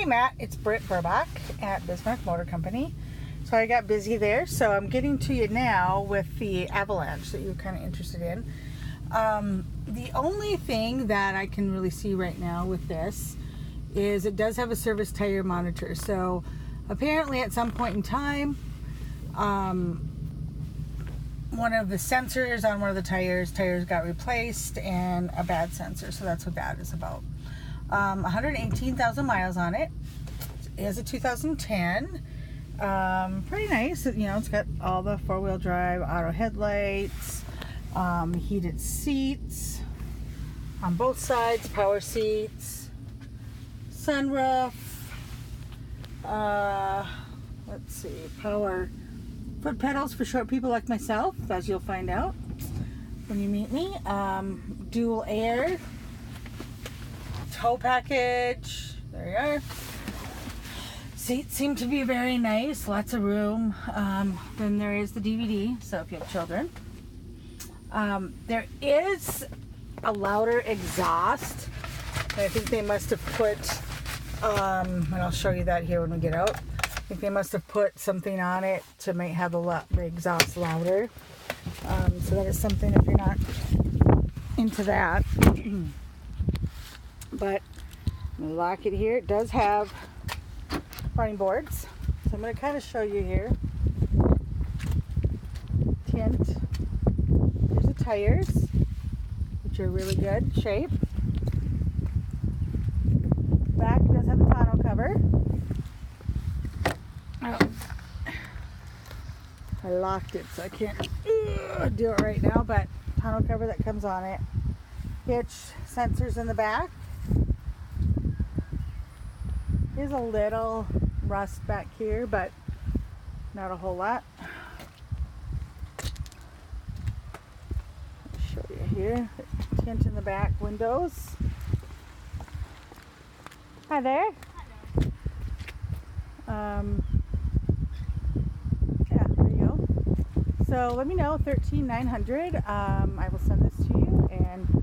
Hey Matt, it's Britt Burbach at Bismarck Motor Company. So I got busy there, so I'm getting to you now with the Avalanche that you're kind of interested in. The only thing that I can really see right now with this is it does have a service tire monitor. So apparently at some point in time, one of the sensors on one of the tires got replaced, and a bad sensor. So that's what that is about. 118,000 miles on it. It is a 2010. Pretty nice. You know, it's got all the four-wheel drive, auto headlights, heated seats on both sides, power seats, sunroof. Let's see, power foot pedals for short people like myself, as you'll find out when you meet me. Dual air. Tow package. There you are. Seats seem to be very nice. Lots of room. Then there is the DVD, so if you have children. There is a louder exhaust. I think they must have put, and I'll show you that here when we get out. I think they must have put something on it to have the exhaust louder. So that is something if you're not into that. But I'm going to lock it here. It does have running boards. So I'm going to kind of show you here. Tint. Here's the tires, which are really good shape. Back does have the tonneau cover. Oh. I locked it, so I can't do it right now, but tonneau cover that comes on it. Hitch sensors in the back. There's a little rust back here, but not a whole lot. I'll show you here. Tint in the back windows. Hi there. Yeah, there you go. So let me know, 13,900. I will send this to you, and